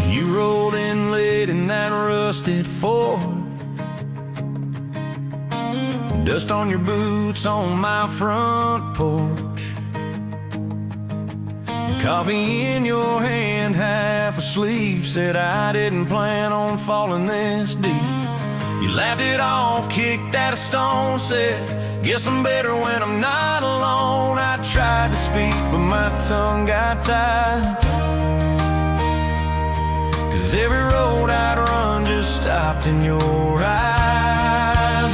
You rolled in late in that rusted Ford, dust on your boots on my front porch, coffee in your hand, half asleep. Said I didn't plan on falling this deep. You laughed it off, kicked at a stone, said, guess I'm better when I'm not alone. I tried to speak, but my tongue got tied, 'cause every road I'd run just stopped in your eyes.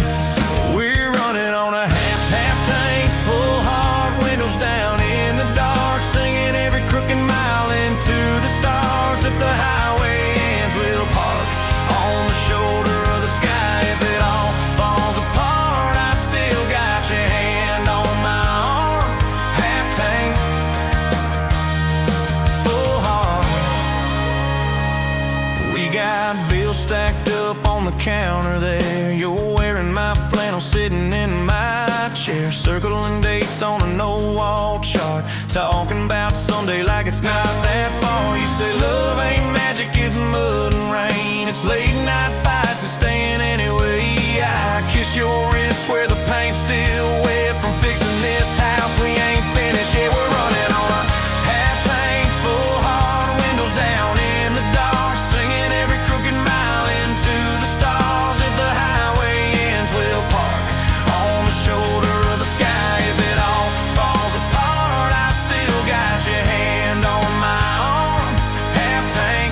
We're running on a half tank, full hard, windows down in the dark, singing every crooked mile into the stars. If the highway ends, we'll park on the shoulder of the sky. If it all falls apart, I still got your hand on my arm. Half tank, full heart. We got bills stacked up on the counter there. You're wearing my flannel, sitting in my chair, circling dates on a no-wall chart, talking about someday like it's not that far. You say love ain't magic, it's mud and rain, it's late night fights and staying anyway. I kiss your wrist where the paint's still wet from fixing this house. We ain't finished yet. We're running on a half tank, full hard, windows down in the dark, singing every crooked mile into the stars. If the highway ends, we'll park on the shoulder of the sky. If it all falls apart, I still got your hand on my arm. Half tank,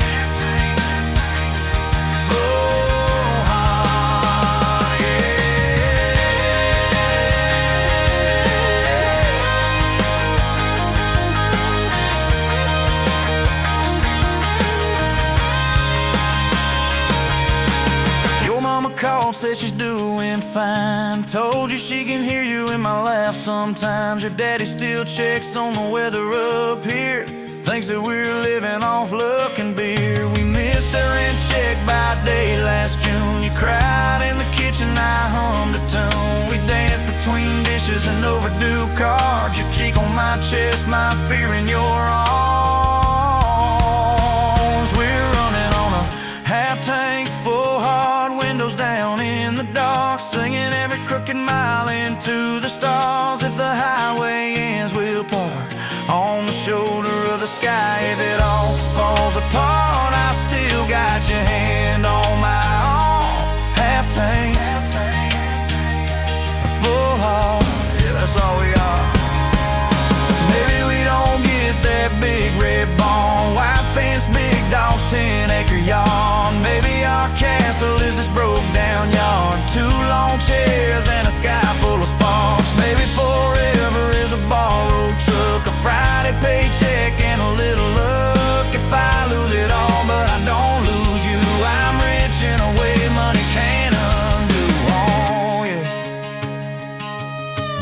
full heart, yeah. Your mama called, said she's doing fine, told you she can hear you in my laugh sometimes. Your daddy still checks on the weather up here, thinks that we're living off luck and beer. We missed our rent check by day last June. You cried in the kitchen, I hummed a tune. We danced between dishes and overdue cards, your cheek on my chest, my fear in your arms. We're running on a half tank, full hard, windows down in the dark, singing every crooked mile into the stars. If the highway ends, we'll park on the shoulder of the sky. If it all falls apart, I still got your hand on my arm. Half tank, full heart, yeah, that's all we are. Maybe we don't get that big red barn, white fence, big dogs, 10-acre yard. Maybe our castle is this broke down yard, 2 long chairs and a sky full of sparks. Maybe forever is a borrowed truck, a Friday paycheck and a little luck. If I lose it all but I don't lose you, I'm rich in a way money can't undo. Oh yeah.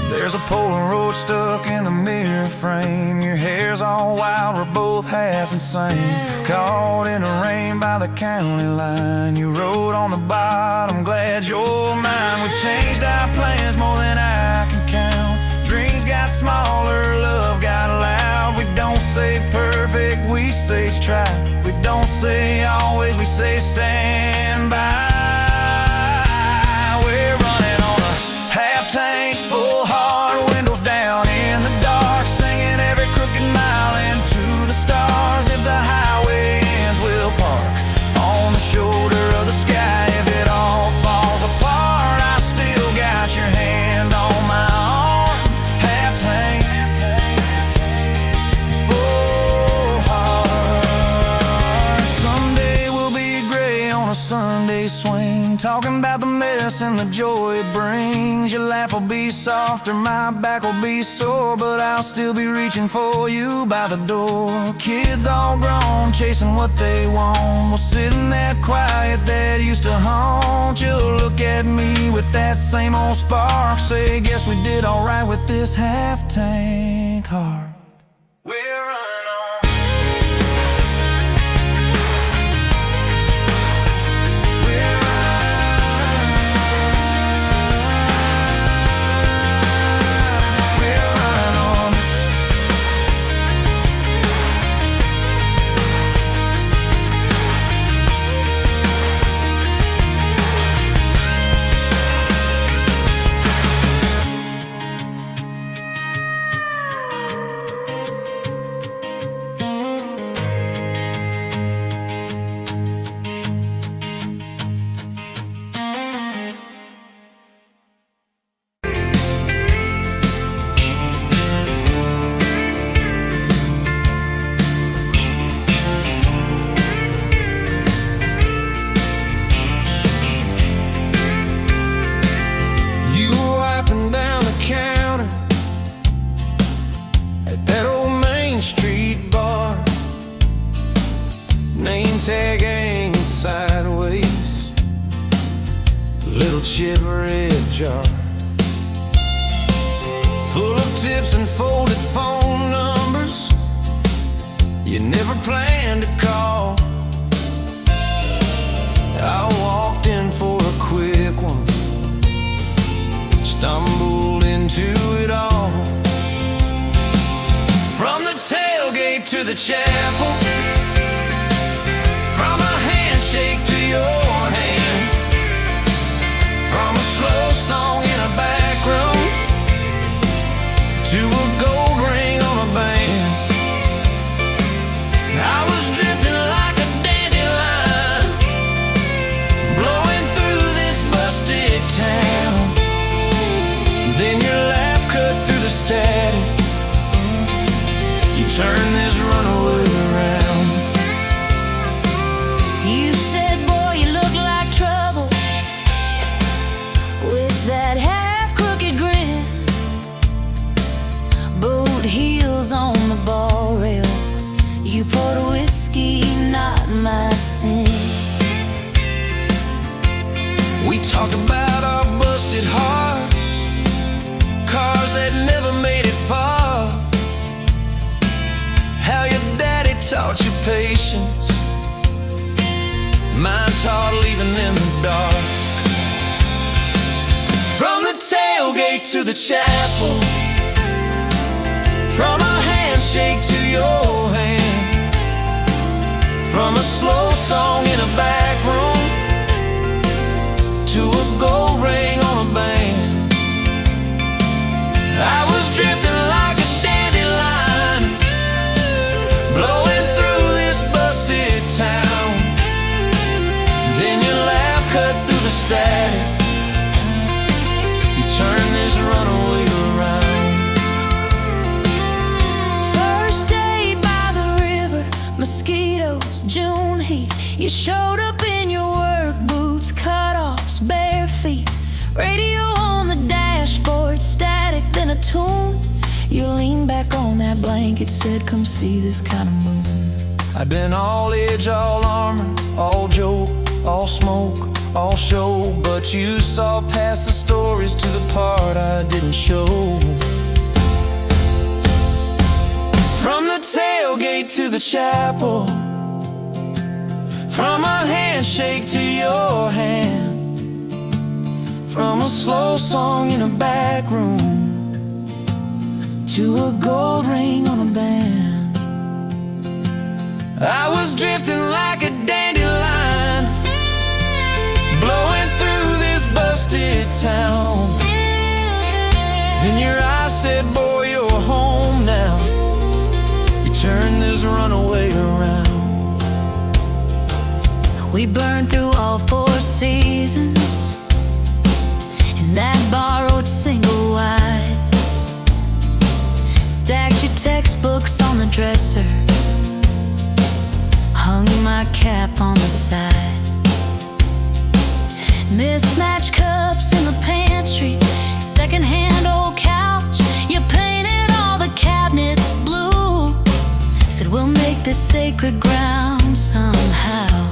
There's a Polaroid stuck in the mirror frame, your hair's all wild, we're both half insane, caught in the rain by the county line. You wrote on the bottom, glad you're mine. We've changed our plans more than I can count, dreams got smaller, love got loud. We don't say perfect, we say try. We don't say always, we say stand by. We're running on a half tank, full hard, windows down in the dark, singing every crooked mile into the stars. If the highway ends, we'll park on the shoulder of the sky. If it all falls apart, I still got your hand on my arm. Half tank, full heart. Someday we'll be gray on a Sunday swing, talking about the mess and the joy it brings. Your laugh will be softer, my back will be sore, but I'll still be reaching for you by the door. Kids all grown, chasing what they want, we'll sit in that quiet that used to haunt. You'll look at me with that same old spark, say, guess we did alright with this half tank heart. We're running on. We're running bag hanging sideways, little chip red jar full of tips and folded phone numbers you never planned to call. I walked in for a quick one, stumbled into it all. From the tailgate to the chapel, from a handshake to your hand, from a slow song in a back room to a gold ring on a band. I was drifting like a dandelion, blowing through this busted town. Then your laugh cut through the static, you turn this runaway around. You said, boy, you look like trouble, with that half-crooked grin, boot heels on the bar rail. You poured whiskey, not my sins. We talked about our busted hearts, cars that never made it far, how your daddy taught you patience, mine taught leaving in the dark. From the tailgate to the chapel, from a handshake to your hand, from a slow song in a back room to a gold ring on a band. I was drifting like a dandelion, blowing through this busted town. Then your laugh cut through the static, you turned this runaway around. First day by the river, mosquitoes, June heat. You showed up in your work boots, cut-offs, bare feet, radio on the dashboard, static, then a tune. You leaned back on that blanket, said, come see this kind of moon. I'd been all edge, all armor, all joke, all smoke, all show, but you saw past the stories to the part I didn't show. From the tailgate to the chapel, from a handshake to your hand, from a slow song in a back room to a gold ring on a band. I was drifting like a dandelion, blowing through this busted town. Then your eyes said, boy, you're home now. You turned this runaway around. We burned through all 4 seasons in that borrowed single wide, stacked your textbooks on the dresser, hung my cap on the side. Mismatched cups in the pantry, secondhand old couch. You painted all the cabinets blue, said we'll make this sacred ground somehow.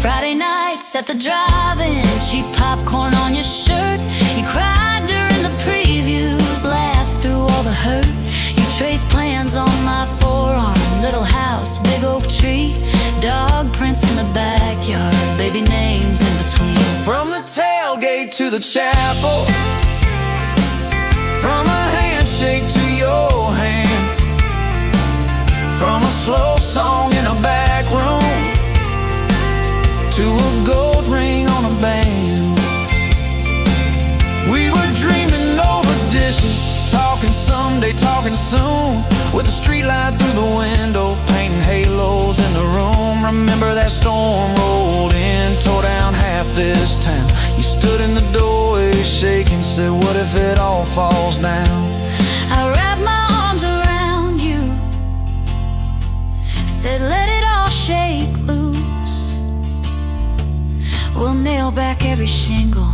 Friday nights at the drive-in, cheap popcorn on your shirt. You cried during the previews, laughed through all the hurt. You traced plans on my forearm, little house, big oak tree, dog prints in the backyard, baby names in between. From the tailgate to the chapel, from a handshake to your hand, from a slow song in a back room to a gold ring on a band. We were dreaming over dishes, talking someday, talking soon, with a street light through the window, painting halos in the room. Remember that storm rolled in, tore down half this town. You stood in the doorway shaking, said, what if it all falls down? I wrapped my arms around you, said let it all shake loose. We'll nail back every shingle.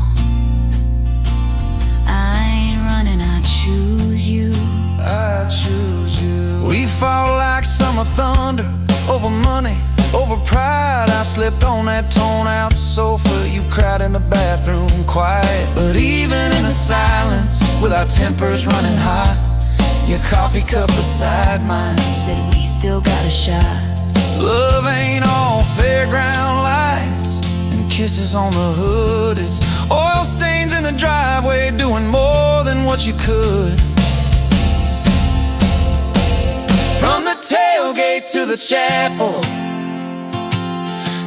I ain't running, I choose you. I choose you. We fought like summer thunder, over money, Over pride, I slipped on that torn-out sofa. You cried in the bathroom, quiet. But even in the silence, with our tempers running high, your coffee cup beside mine said we still got a shot. Love ain't all fairground lights and kisses on the hood. It's oil stains in the driveway, doing more than what you could. From the tailgate to the chapel,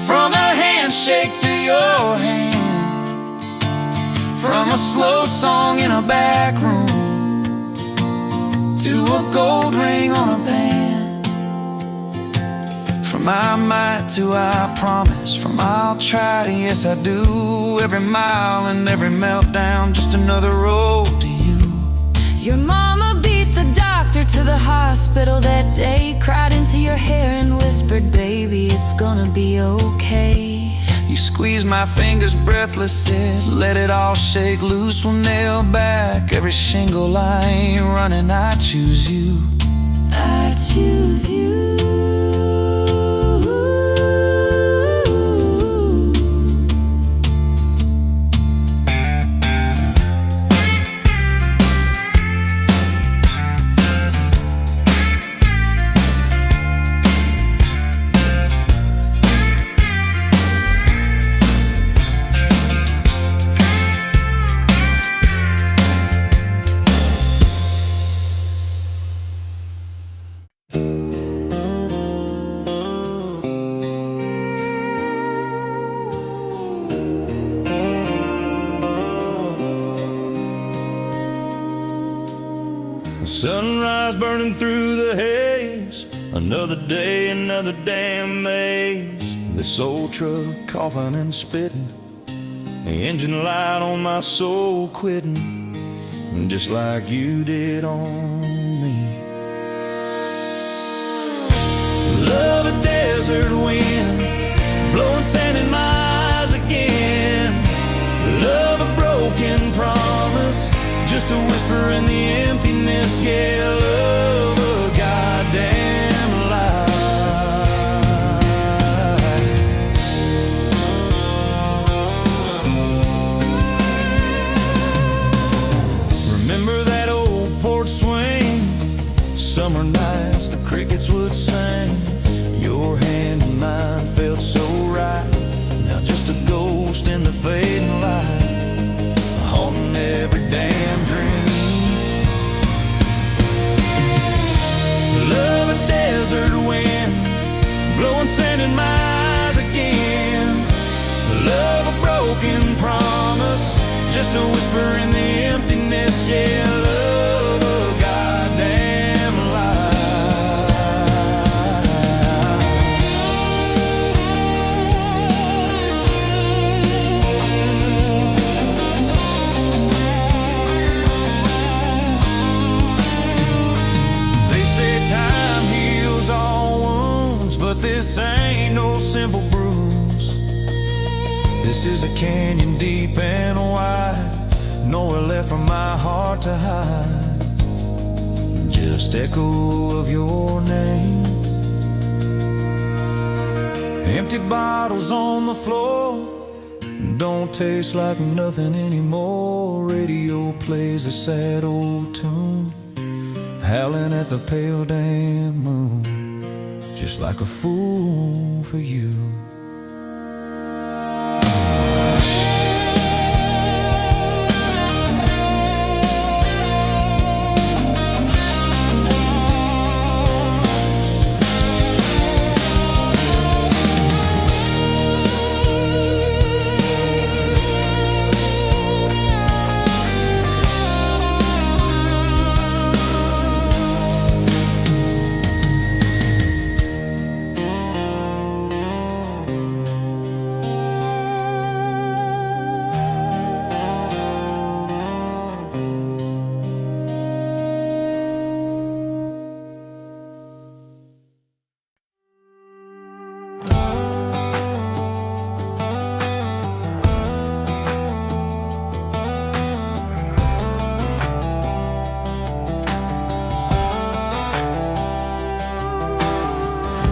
from a handshake to your hand, from a slow song in a back room to a gold ring on a band. From I might to I promise, from I'll try to yes I do. Every mile and every meltdown, just another road to you. Your mama beat the doctor to the hospital that day, cried into your hair and whispered, baby, it's gonna be okay. You squeezed my fingers breathless, said, let it all shake loose. We'll nail back every shingle. I ain't running, I choose you. I choose you. Sunrise burning through the haze, another day, another damn maze. This old truck coughing and spitting, the engine light on my soul quitting, just like you did on me. Love a desert wind, blowing sand in my eyes again. Love a broken promise, just a whisper in the emptiness. Yeah, love a goddamn lie. Remember that old porch swing, summer nights the crickets would sing. Your hand in mine felt so right, now just a ghost in the fading light, haunting every damn dream. Love a desert wind, blowing sand in my eyes again. Love a broken promise, just a whisper in the emptiness. Yeah, love a goddamn lie. But this ain't no simple bruise. This is a canyon deep and wide, nowhere left for my heart to hide. Just echo of your name, empty bottles on the floor, don't taste like nothing anymore. Radio plays a sad old tune, howling at the pale damn moon, just like a fool for you.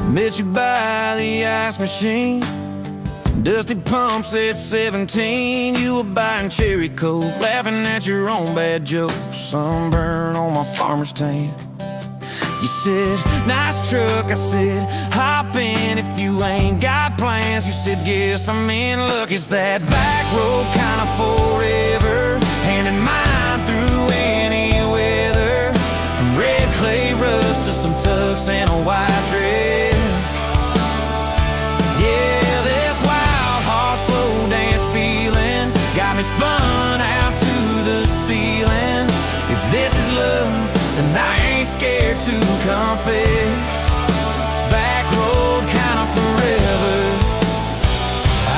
Met you by the ice machine. Dusty pumps at 17. You were buying cherry coke, laughing at your own bad jokes. Sunburn on my farmer's tan. You said, nice truck. I said, hop in if you ain't got plans. You said, guess I'm in luck. It's that back road kind of forever, hand in mine through any weather. From red clay rust to some tux and a white dress. Yeah, this wild horse slow dance feeling got me spun out to the ceiling. If this is love, then I ain't scared to confess. Back road kind of forever,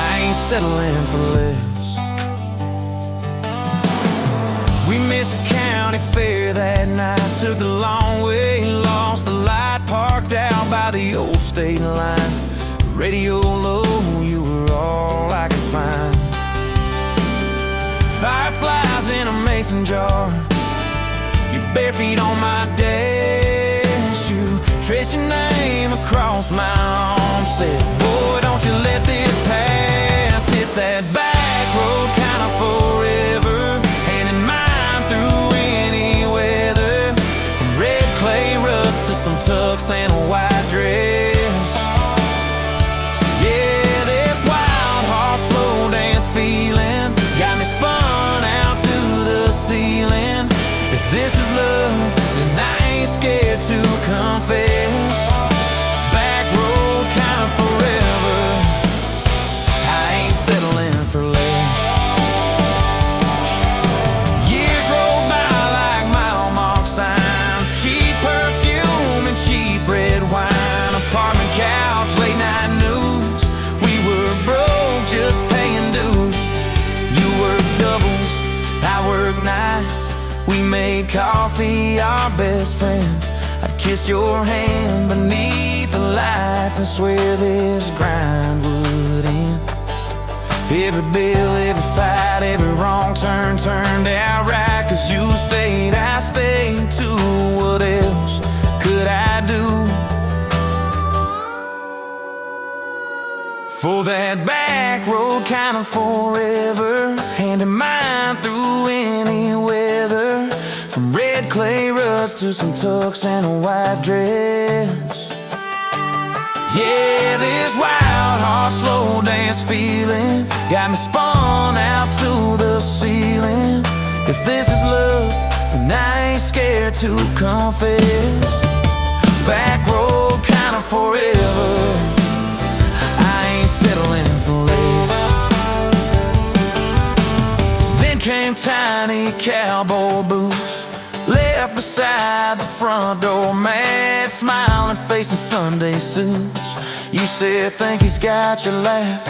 I ain't settling for less. We missed the county fair that night, took the long way, lost the light, parked out by the old state line. Radio low, you were all I could find. Fireflies in a mason jar, your bare feet on my dash. You traced your name across my arm, said, boy, don't you let this pass. It's that back road kind of forever, hand in mine through any weather. From red clay rust to some tux and a white dress. Yeah, this wild horse slow dance feeling got me spun out to the ceiling. If this is love, then I ain't scared to confess. Back road kind of forever, I ain't settling for less. Years roll by like mile mark signs, cheap perfume and cheap red wine, apartment couch, late night news. We were broke, just paying dues. You worked doubles, I worked nights. We made coffee our best friend. I'd kiss your hand beneath the lights and swear this grind would end. Every bill, every fight, every wrong turn turned out right. 'Cause you stayed, I stayed too. What else could I do? For that back road kind of forever, hand in mine through any weather. From red clay ruts to some tux and a white dress. Yeah, this wild horse slow dance feeling got me spun out to the ceiling. If this is love, then I ain't scared to confess. Back road kind of forever, settling for less. Then came tiny cowboy boots, left beside the front door mat, smiling face in Sunday suits. You said, think he's got your lap.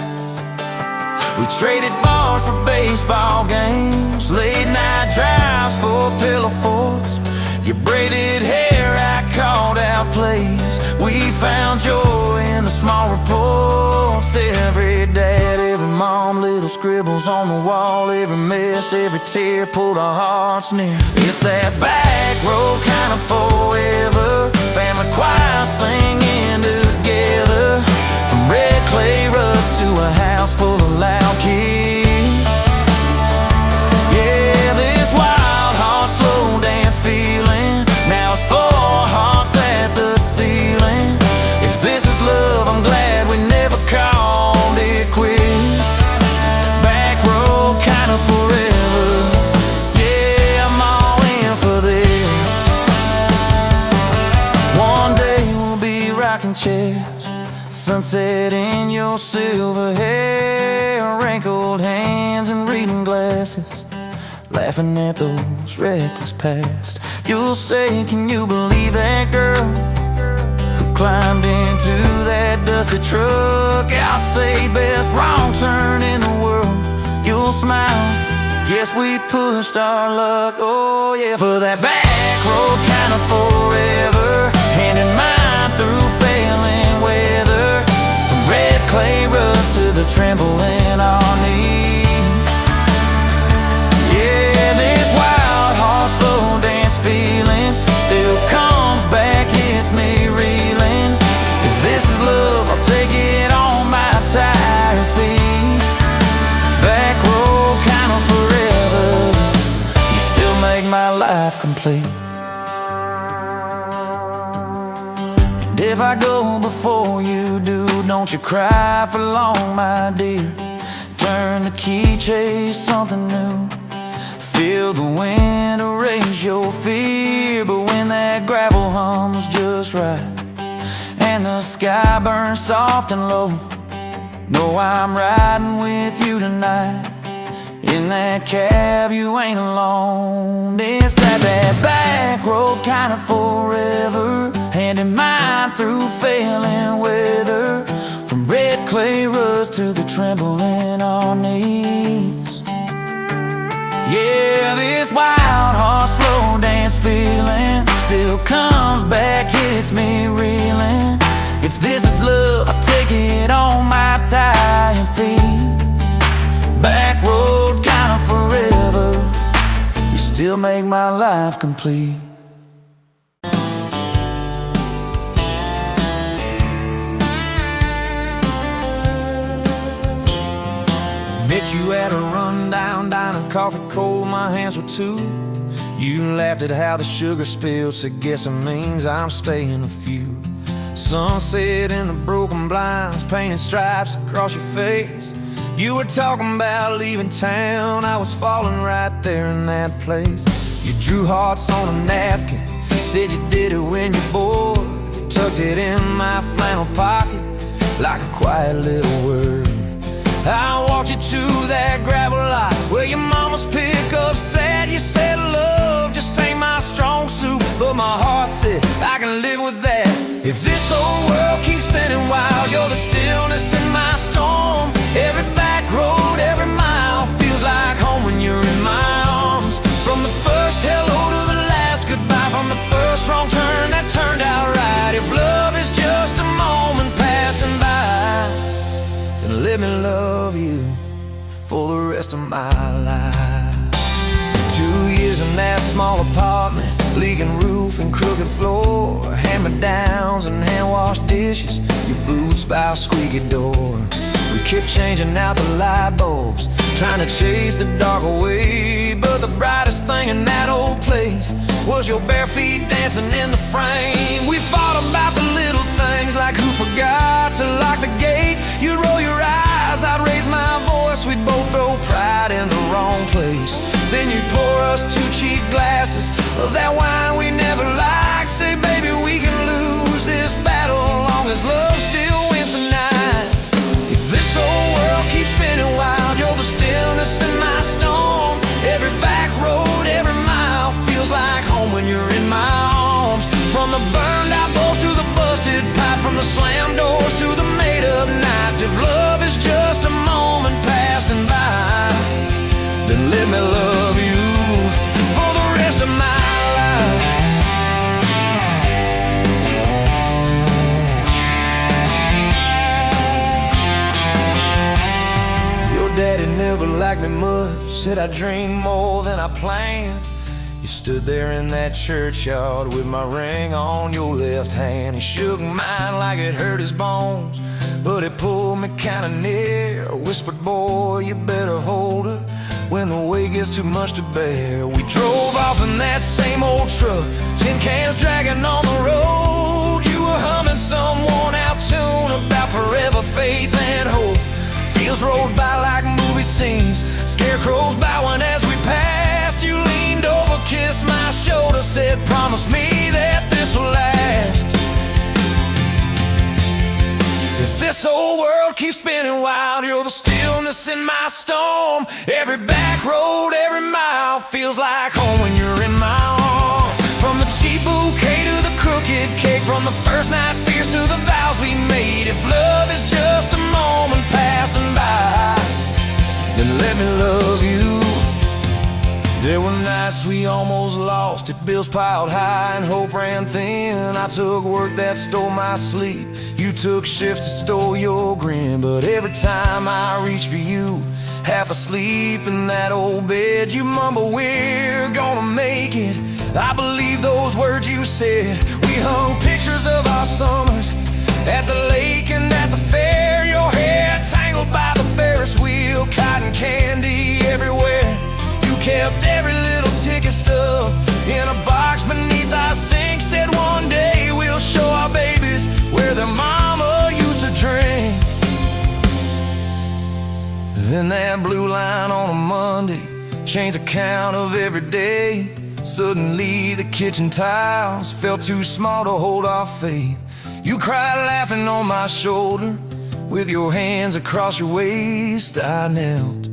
We traded bars for baseball games, late night drives for pillow forts. Your braided hair, I called out plays. We found joy in the small reports. Every dad, every mom, little scribbles on the wall. Every mess, every tear pulled our hearts near. It's that back road kind of forever, family choir singing together. From red clay ruts to a house full of loud kids. Yeah, this wild heart slow dance feeling, now it's 4 hearts at the ceiling. If this is love, I'm glad we never called it quits. Back road kind of forever, yeah, I'm all in for this. One day we'll be rocking chairs, sunset in your silver hair, wrinkled hands and reading glasses, laughing at those reckless past. You'll say, can you believe that girl who climbed into that dusty truck? I'll say, best wrong turn in the world. You'll smile, guess we pushed our luck. Oh yeah, for that back road kind of forever, hand in mine through failing weather. From red clay rust to the tremble in our knees. Yeah, this wild horse slow dance feeling still comes back, hits me reeling. If this is love, I'll take it if I go before you do, don't you cry for long, my dear. Turn the key, chase something new. Feel the wind erase your fear. But when that gravel hums just right and the sky burns soft and low, know I'm riding with you tonight. In that cab you ain't alone. It's that back road kind of forever, hand in mind through failing weather. From red clay rust to the tremble in our knees. Yeah, this wild horse slow dance feeling still comes back, hits me reeling. If this is love, I'll take it on my tired feet. Back road kind of forever, you still make my life complete. Met you at a rundown diner, coffee cold, my hands were two. You laughed at how the sugar spilled, said guess it means I'm staying a few. Sunset in the broken blinds, painted stripes across your face. You were talking about leaving town, I was falling right there in that place. You drew hearts on a napkin, said you did it when you're bored. Tucked it in my flannel pocket like a quiet little word. I walked you to that gravel lot where your mama's pickup sat. You said love just ain't my strong suit, but my heart said I can live with that. If this whole world keeps spinning wild, you're the stillness in my storm. Every back road, every mile feels like home when you're in my arms. From the first hello to the last goodbye, from the first wrong turn that turned out right. If love is just a moment passing by, then let me love you for the rest of my life. 2 years in that small apartment, leaking roof and crooked floor, hand-me-downs and hand-washed dishes, your boots by a squeaky door. We kept changing out the light bulbs, trying to chase the dark away. But the brightest thing in that old place was your bare feet dancing in the frame. We fought about the little things, like who forgot to lock the gate. You'd roll your eyes, I'd raise my voice, we'd both throw pride in the wrong place. Then you'd pour us 2 cheap glasses of that wine we never liked. Say, baby, we can lose this battle long as love still wins tonight. If this whole world keeps spinning wild, you're the stillness in my storm. Every back road, every mile feels like home when you're in my arms. From the burned out bulbs to the busted pipe, from the slammed doors to the made up nights. If love is just a moment passing by, then let me love you for the rest of my life. Your daddy never liked me much, said I dreamed more than I planned. You stood there in that churchyard with my ring on your left hand. He shook mine like it hurt his bones, but it pulled me kinda near. Whispered, boy, you better hold her when the weight gets too much to bear. We drove off in that same old truck, tin cans dragging on the road. You were humming some worn out tune about forever faith and hope. Fields rolled by like movie scenes, scarecrows bowing as we passed. You leaned over, kissed my shoulder, said, promise me that this will last. If this whole world keeps spinning wild, you're the stillness in my storm. Every back road, every mile feels like home when you're in my arms. From the cheap bouquet to the crooked cake, from the first night fears to the vows we made. If love is just a moment passing by, then let me love you. There were nights we almost lost it, bills piled high and hope ran thin. I took work that stole my sleep, you took shifts that stole your grin. But every time I reach for you, half asleep in that old bed, you mumble, we're gonna make it. I believe those words you said. We hung pictures of our summers at the lake and at the fair. Your hair tangled by the Ferris wheel, cotton candy everywhere. You kept every little ticket stub in a box beneath our sink. Said one day we'll show our babies Then that blue line on a Monday changed the count of every day. Suddenly the kitchen tiles felt too small to hold our faith. You cried laughing on my shoulder, with your hands across your waist. I knelt.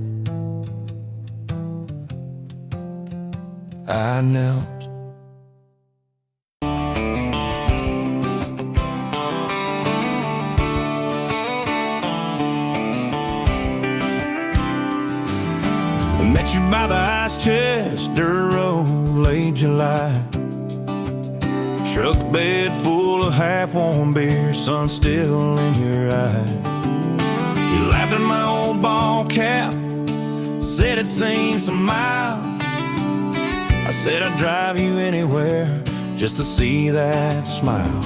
Met you by the ice chest, dirt road, late July. Truck bed full of half-warm beer, sun still in your eye. You laughed at my old ball cap, said it's seen some miles. I said I'd drive you anywhere just to see that smile.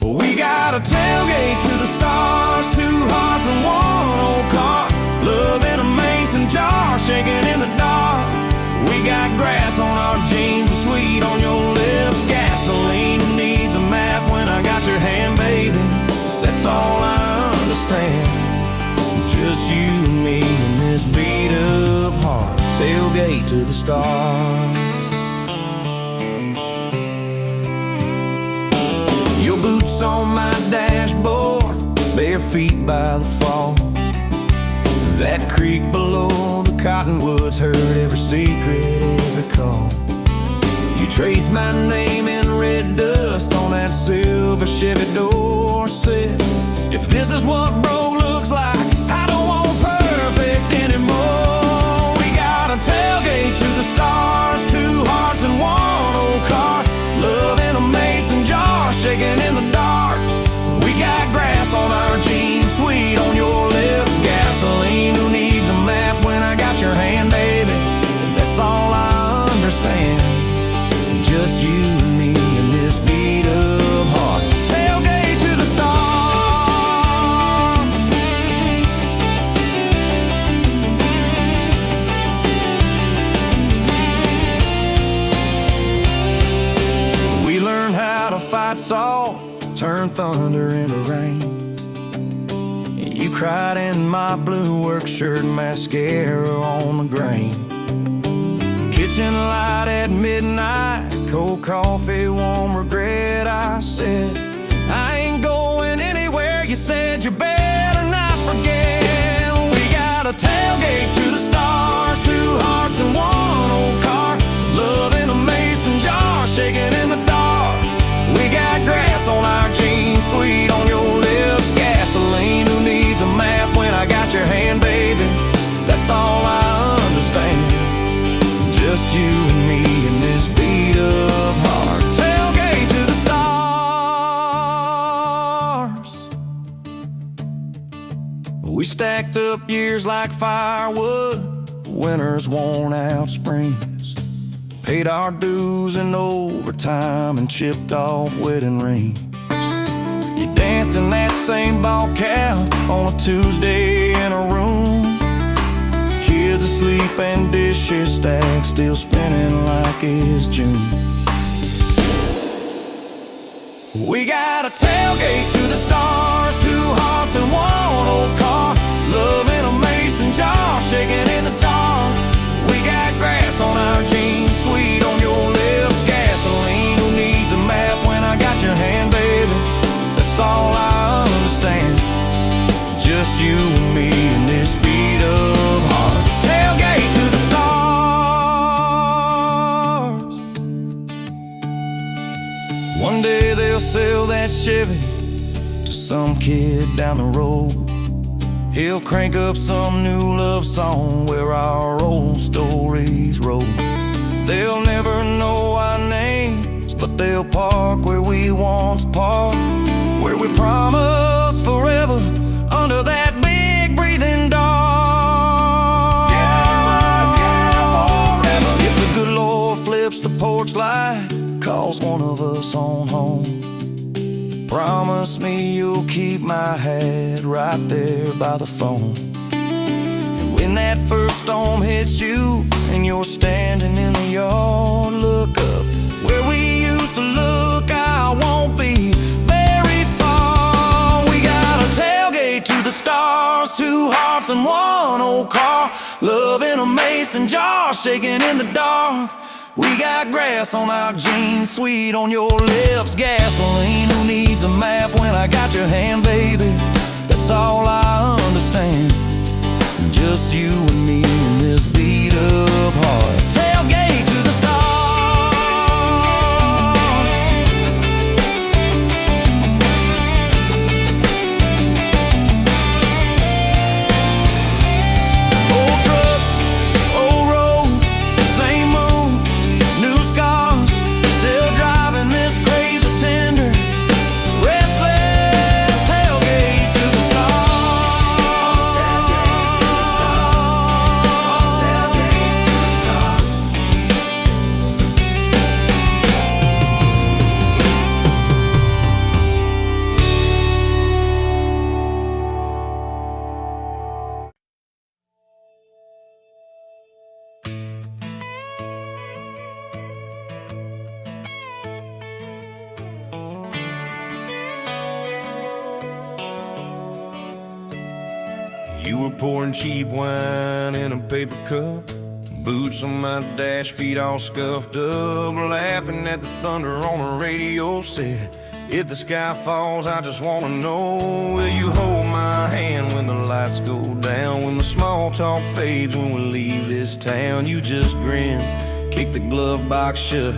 We got a tailgate to the stars, 2 hearts and 1 old car. Love in a mason jar, shaking in the dark. We got grass on our jeans, and sweet on your lips. Gasoline who needs a map when I got your hand, baby. That's all I understand. Just you and me in this beat up heart. Tailgate to the stars. Your boots on my dashboard, bare feet by the fall. That creek below the cottonwoods heard every secret, every call. You traced my name in red dust on that silver Chevy door. Said, if this is what bro looks like, I don't want perfect anymore. We got a tailgate to the stars, 2 hearts and 1 old car. Love in a mason jar, shaking in the dark. We got grass on our jeans, sweet on your lips. Gasoline who needs a map when I got your hand, baby. That's all I understand. Just you and me in this beat up heart. Tailgate to the stars. We learned how to fight soft, turn thunder into rain. You cried in my blue work shirt, mascara on the grain. Kitchen light at midnight, cold coffee, warm regret. I said, I ain't going anywhere. You said you better not forget. We got a tailgate to the stars, 2 hearts and 1 old car. Love in a mason jar, shaking in the dark. We got grass on our jeans, sweet on your lips. Gasoline who needs a map when I got your hand, baby. That's all I understand. Just you and me in this beat up heart. Tailgate to the stars. We stacked up years like firewood, winters worn out springs. Paid our dues in overtime and chipped off wedding rings. You danced in that same ball cap on a Tuesday in a room. Kids asleep and dishes stacked, still spinning like it's June. We got a tailgate to the stars, 2 hearts and 1 old car. Love in a mason jar, shaking in the dark. We got grass on our jeans, sweet on your lips. Gasoline who needs a map when I got your hand, baby. That's all I understand. Just you and me in this beat up heart. Tailgate to the stars. One day they'll sell that Chevy to some kid down the road. He'll crank up some new love song where our old stories roll. They'll never know our names, but they'll park where we once parked, where we promised forever under that big breathing dog. Yeah, forever. If the good Lord flips the porch light, calls one of us on home, promise me you'll keep my hat right there by the phone. And when that first storm hits you and you're standing in the yard, look up where we used to look. I won't be very far. We got a tailgate to the stars. stars, two hearts and one old car. Love in a mason jar, shaking in the dark. We got grass on our jeans, sweet on your lips, gasoline. Who needs a map when I got your hand, baby? That's all I understand. Just you and me in this beat up heart. Tailgate to the stars. Old truck, old road, same moon, new scars. Still driving this crazy tender, restless. Tailgate to the stars. Tailgate to the stars. Tailgate to the stars. You were pouring cheap wine in a paper cup, boots on my dash, feet all scuffed up, laughing at the thunder on the radio. Said, if the sky falls, I just wanna know, will you hold my hand when the lights go down, when the small talk fades, when we leave this town? You just grinned, kicked the glove box shut,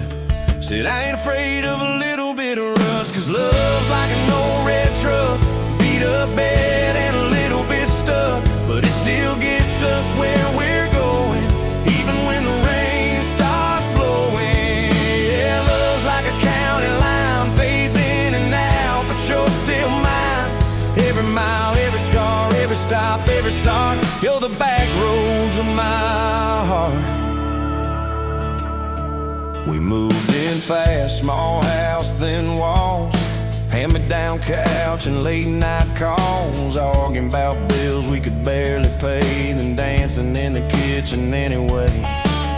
said, I ain't afraid of a little bit of rust, 'cause love's like an old red truck, beat up bed and a little bit stuck, but it still gets us where we're going, even when the rain starts blowing. Yeah, love's like a county line, fades in and out, but you're still mine. Every mile, every scar, every stop, every start, you're the back roads of my heart. We moved in fast, small house, thin walls, hand-me-down couch and late-night calls, arguing about bills we could barely pay, then dancing in the kitchen anyway.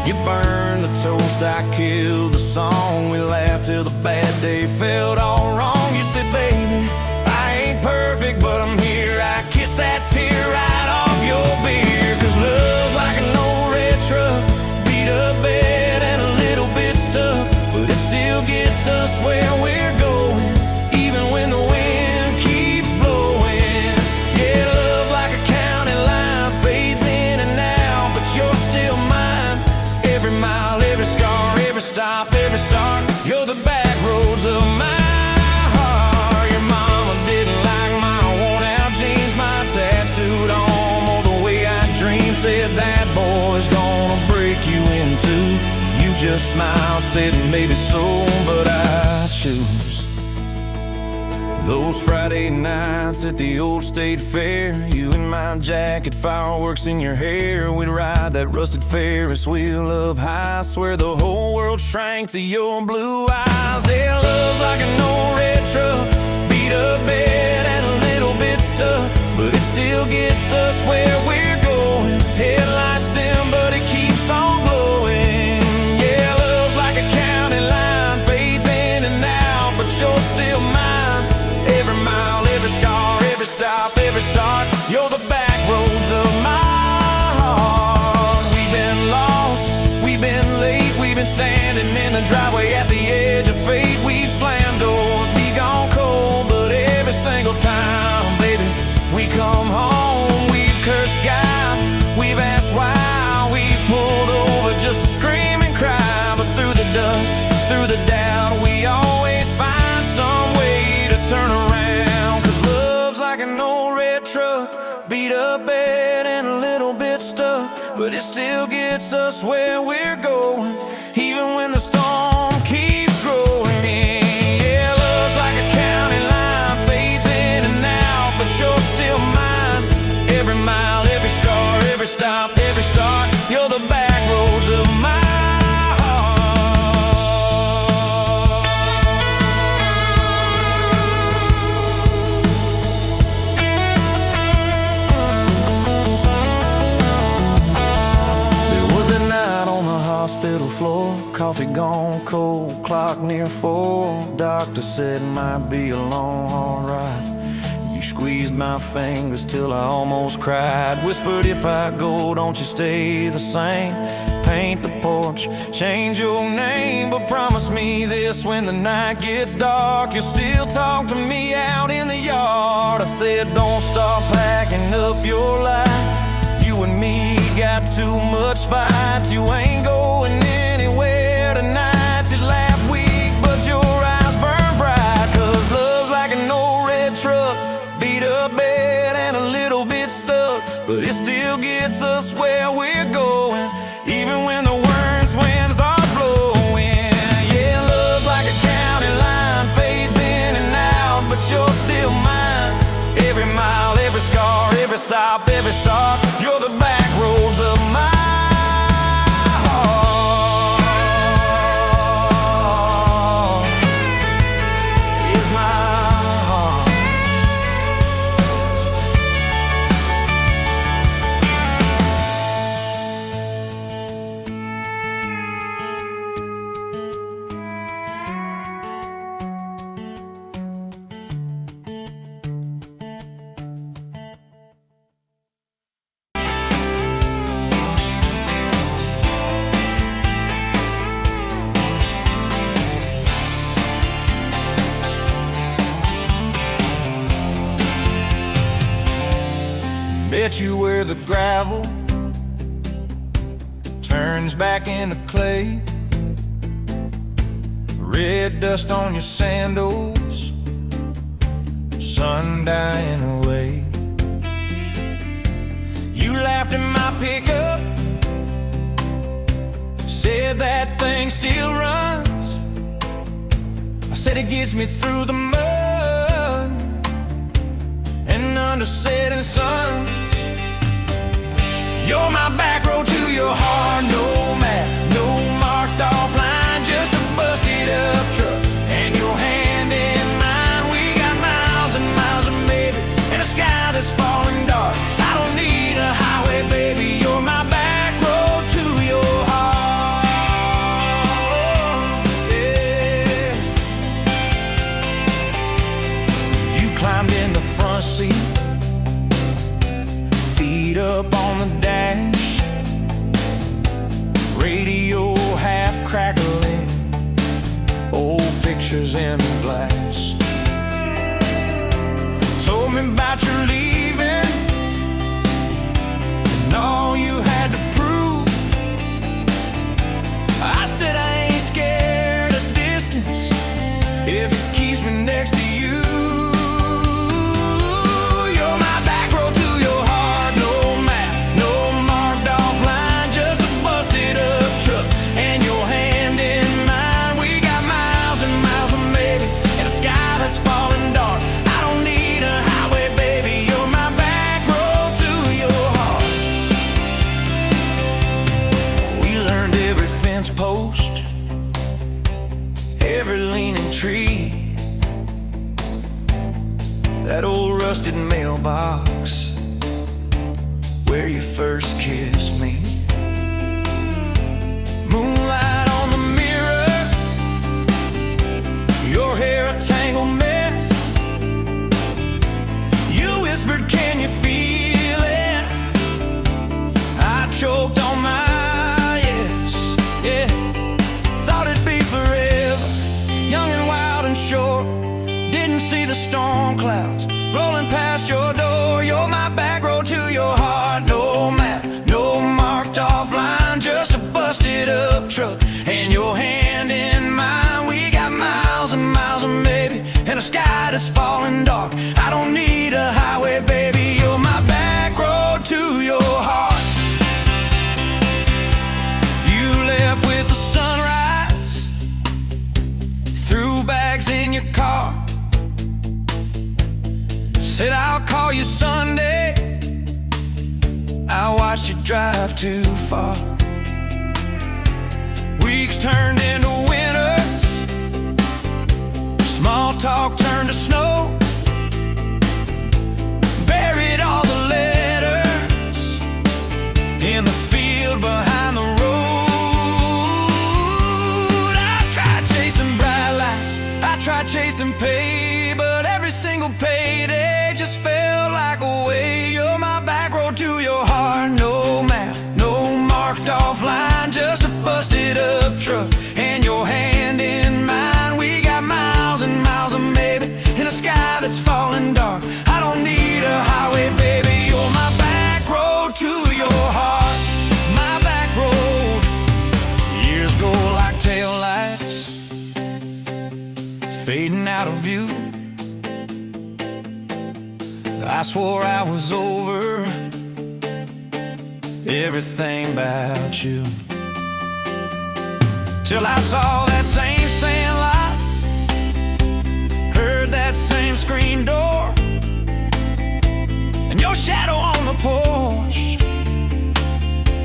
You burned the toast, I killed the song, we laughed till the bad day felt all wrong. You said, baby, I ain't perfect, but I'm here. I kiss that tear right off your beer, 'cause love's like an old red truck, beat up bed and a little bit stuck, but it still gets us where we're going, even when the wind keeps blowing. Yeah, love's like a county line, fades in and out, but you're still mine. Every mile, every scar, every stop, every start, you're the back roads of my heart. Your mama didn't like my worn-out jeans, my tattooed arm, or the way I dream. Said that boy's gonna break you in two. You just smiled, said maybe so, but I choose those Friday nights at the old state fair. You in my jacket, fireworks in your hair. We'd ride that rusted Ferris wheel up high. Swear the whole world shrank to your blue eyes. Yeah, love's like an old red truck, beat up bed and a little bit stuck, but it still gets us where we're going. Headlights dim, but it keeps on glowing. Yeah, love's like a county line, fades in and out, but you're still mine. Every mile, every scar, every stop, every start, you're the back roads of my heart. We've been lost, we've been late, we've been standing in the driveway at the edge of fate. We've slammed doors, we gone cold, but every single time, baby, we come home. We've cursed God, we've asked why, we've pulled over just to scream and cry, but through the dust, through the doubt, we always find some way to turn around. 'Cause love's like an old red truck, beat up bed and a little bit stuck, but it still gets us where we're going, even when the storm keeps growing. Yeah, love's like a county line, fades in and out, but you're still mine. Every mile, every scar, every stop, every start, you're the back roads of my hospital floor, coffee gone cold, clock near 4. Doctor said it might be a long, hard ride. You squeezed my fingers till I almost cried. Whispered, if I go, don't you stay the same. Paint the porch, change your name, but promise me this: when the night gets dark, you'll still talk to me out in the yard. I said, don't stop packing up your life. You and me got too much fight. You ain't going anywhere tonight. You laugh weak, but your eyes burn bright. 'Cause love's like an old red truck, beat up bed and a little bit stuck, but it still gets us where we're going, even when the worst wind starts blowing. Yeah, love's like a county line, fades in and out, but you're still mine. Every mile, every scar, every stop, every start, you're the back roads of my heart. Is my heart. Bet you where the gravel turns back into clay, red dust on your sandals, sun dying away. You laughed in my pickup, said that thing still runs. I said it gets me through the mud and under setting suns. You're my back road to your heart, no map, no marked off line, just a busted up truck and your hand in mine. We got miles and miles of maybe, and a sky that's falling dark. I don't need a highway, baby, you're my back road to your heart. Yeah. You climbed in the front seat, feet up on the dash, radio half crackling, old pictures in the glass. Told me about your leaving and all you had to prove. I said I ain't scared of distance if it keeps me next to you. Post, every leaning tree, that old rusted mailbox where you first kissed me. Moonlight on the mirror, your hair a tangled mess. You whispered, can you feel it? I choked on my shore. Didn't see the storm clouds rolling past your door. You're my back road to your heart, no map, no marked off line, just a busted up truck and your hand in mine. We got miles and miles of maybe, and a sky that's falling dark. I don't need a highway, baby, you're my back road to your heart. You left with the sunrise, threw bags in your car, said I'll call you Sunday. I watched you drive too far. Weeks turned into winters, small talk turned to snow. Buried all the letters in the field behind the road. I tried chasing bright lights, I tried chasing pay, but every single payday just swore I was over everything about you, till I saw that same sandlot, heard that same screen door, and your shadow on the porch,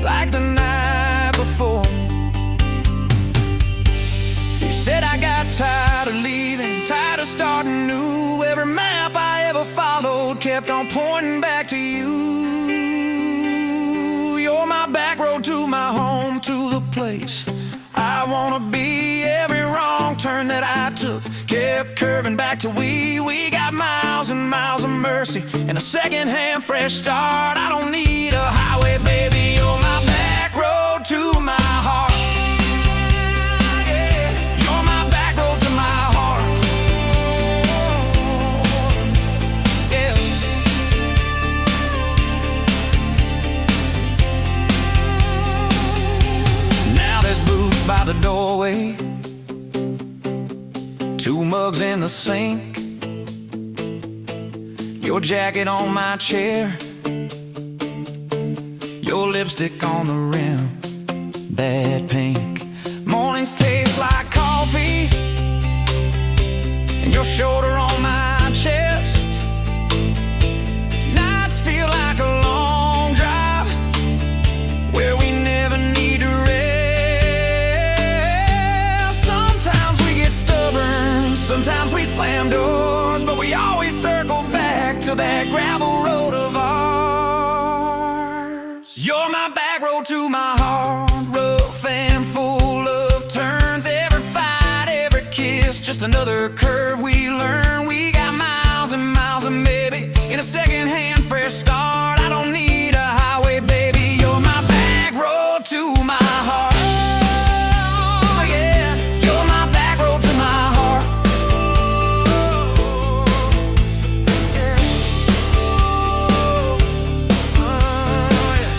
like the night before. You said I got tired of leaving, tired of starting new. Every map I ever followed kept on pointing back to you. You're my back road to my home, to the place I wanna be. Every wrong turn that I took kept curving back to we got miles and miles of mercy and a second-hand fresh start. I don't need a highway, baby. You're my back road to my heart. Yeah, you're my back road to my heart. Yeah. Now there's boots by the doorway, 2 mugs in the sink, your jacket on my chair, your lipstick on the rim, that pink. Mornings taste like coffee, and your shoulder on my chest. Nights feel like a long drive, where we never need to rest. Sometimes we get stubborn, sometimes we slam doors, but we always circle back to that gravel road of ours. You're my back road to my heart, rough and full of turns. Every fight, every kiss, just another curve we learn. We got miles and miles of maybe in a second-hand fresh start. I don't need a highway, baby. You're my back road to my heart. Oh, yeah, you're my back road to my heart. Yeah. Oh, yeah.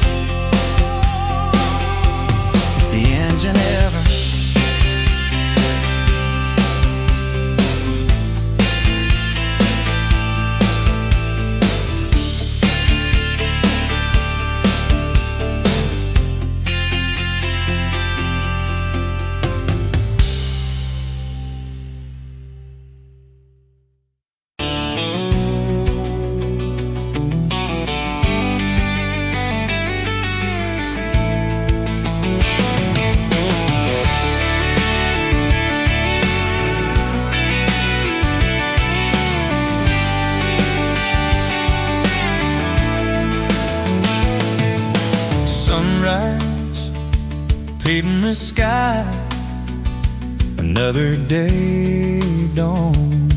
If the engine ever sunrise, paving the sky, another day dawn.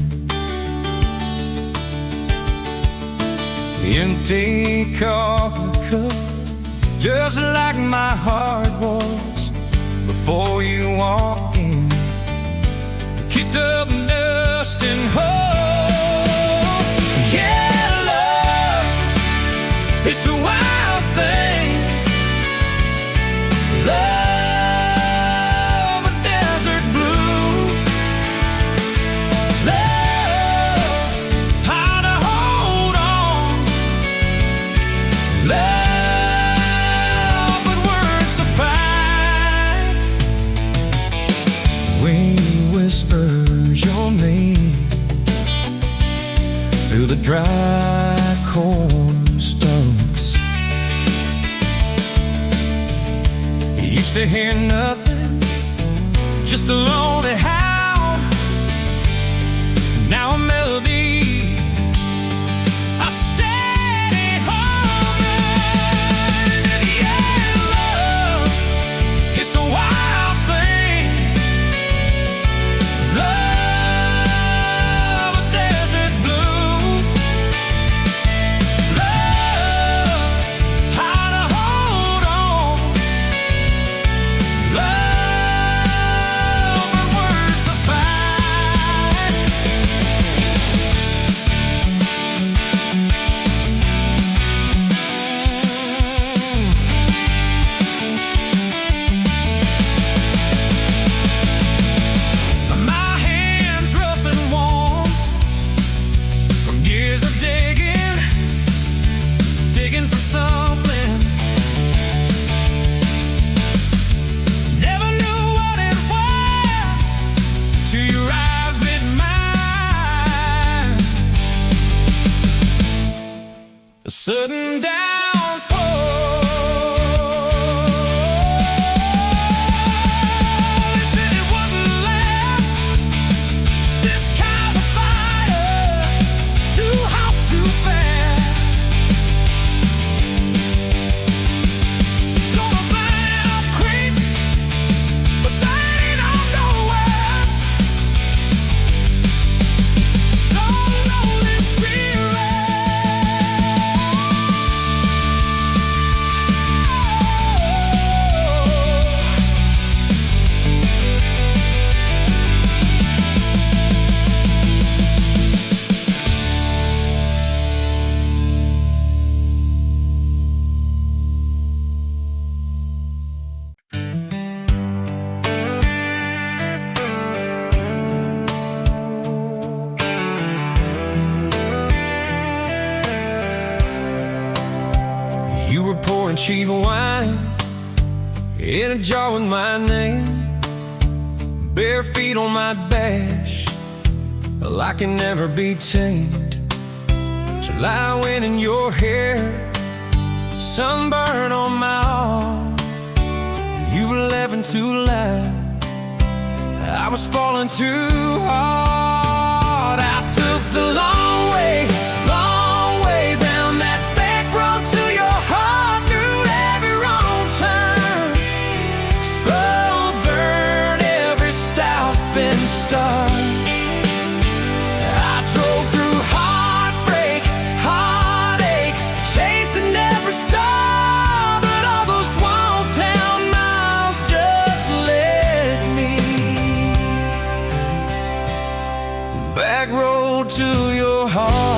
The empty coffee cup, just like my heart was before you walked in. Kicked up dust and hope. Yeah, love, it's a wild thing. Love, a desert blue. Love, how to hold on. Love, but worth the fight. Wind whispers your name through the dry corn stalks. Used to hear nothing, just a lonely howl. Now a melody, a steady humming. Yeah, love, it's a wild thing. Love, a desert blue. Love, how to hold on. Love, but worth sudden downfall. They said it wouldn't last, this kind of fire, too hot, too fast. Gonna burn up quick, but that ain't on no words. Don't know this spirit. You were pouring cheap wine in a jar with my name, bare feet on my dash, well, I can never be tamed. July wind in your hair, sunburn on my arm. You were laughing too loud, I was falling too hard. I took the long way down that back road to your heart, through every wrong turn, slow burn every stop and start. I drove through heartbreak, heartache, chasing every star, but all those small town miles just led me back road to your heart.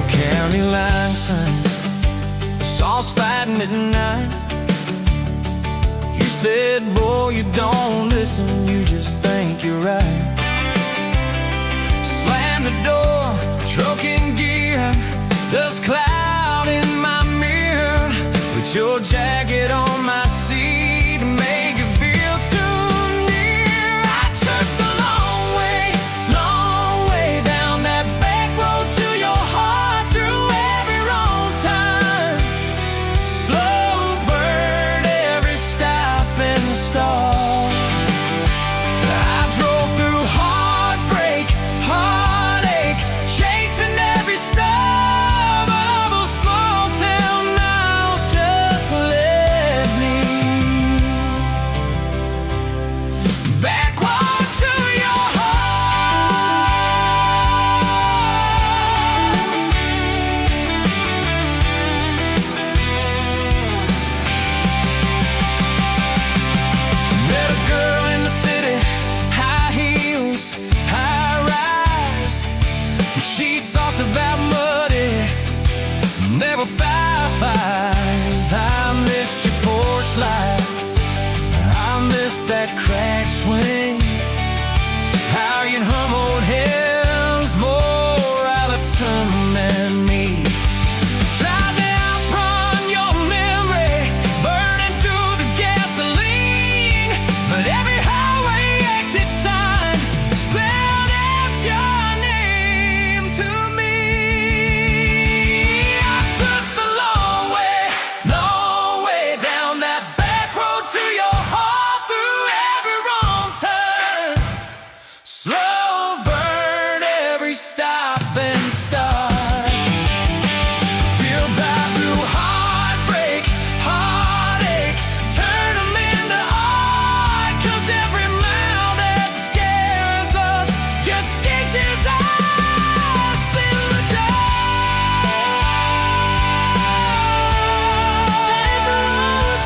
County line sign, I saw us fighting at night. You said, boy, you don't listen, you just think you're right. Slammed the door, truck in gear, dust cloud in my mirror. Put your jacket on my seat to make it feel too near. I took the long way down that back road to your heart, through every wrong turn, slow burn every stop and start. I drove through heartbreak, heartache, chasing every star, but all those small town miles just led me backward to your Met a girl in the city, high heels, high rise. She talked about muddy, never fireflies. I missed your porch light, I missed that crack swing, how you'd hum old hymns more out of tune than me. Tried to outrun your memory, burning through the gasoline, but every highway exit sign spelled out your name to me. I took the long way down that back road to your heart, through every wrong turn, slow burn every stop and start. Feel that through heartbreak, heartache, turn them into art, 'cause every mile that scares us just stitches us in the dark.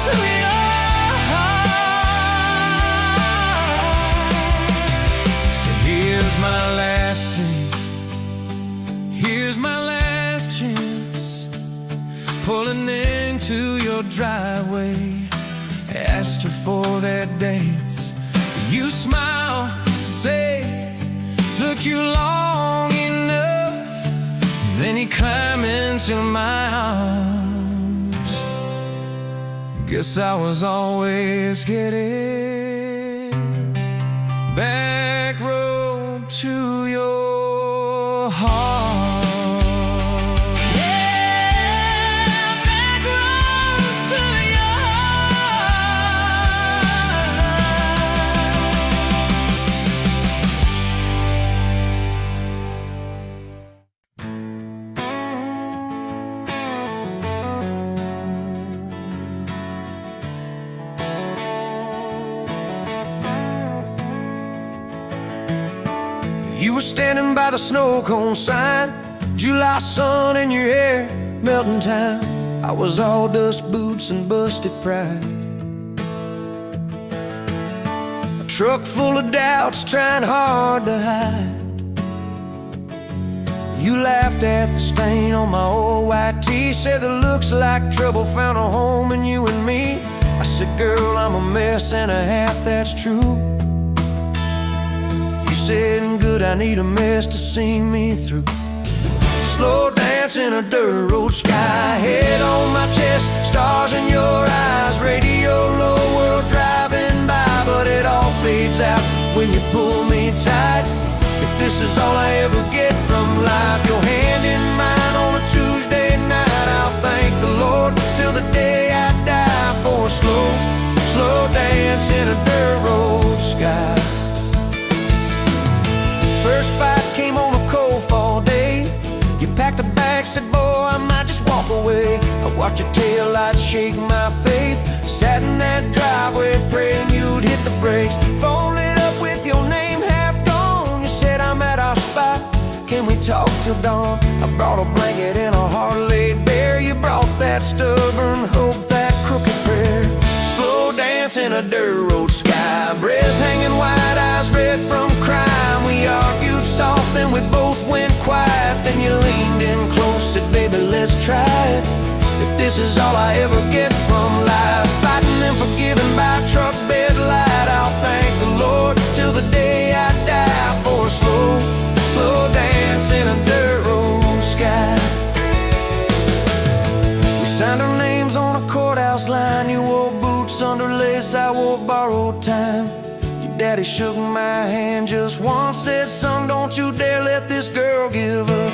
To your heart. So here's my last take, here's my last chance, pulling into your driveway. Asked her for their dates, you smile, say, took you long enough. Then you climb into my arms, Guess I was always getting back road to your heart. Yeah, back road to your You were standing by the snow cone sign, July sun in your hair, melting time. I was all dust boots and busted pride. A truck full of doubts, trying hard to hide. You laughed at the stain on my old white tee, said that looks like trouble found a home in you and me. I said, girl, I'm a mess and a half, that's true. You said, good, I need a mess to see me through. Slow dance in a dirt road sky, head on my chest, stars in your eyes. Radio low, world driving by, but it all fades out when you pull me tight. If this is all I ever get from life, your hand in mine on a Tuesday night, I'll thank the Lord till the day I die for a slow, slow dance in a dirt road sky. First fight came on a cold fall day. You packed a bag, said, boy, I might just walk away. I watched your taillights shake my faith. Sat in that driveway praying you'd hit the brakes. Phone lit up with your name half gone. You said, I'm at our spot, can we talk till dawn? I brought a blanket and a heart laid bare. You brought that stubborn hope, that crooked prayer. Slow dance in a dirt road sky, breath hanging wide, eyes red from crime. We argued soft, then we both went quiet. Then you leaned in close, said, baby, let's try it. If this is all I ever get from life, fighting and forgiving by truck bed light, I'll thank the Lord till the day I die for a slow, slow dance in a dirt road sky. We signed our names on a courthouse line. You wore boots under lace, I wore borrowed time. Your daddy shook my hand just once, said, son, don't you dare let this girl give up.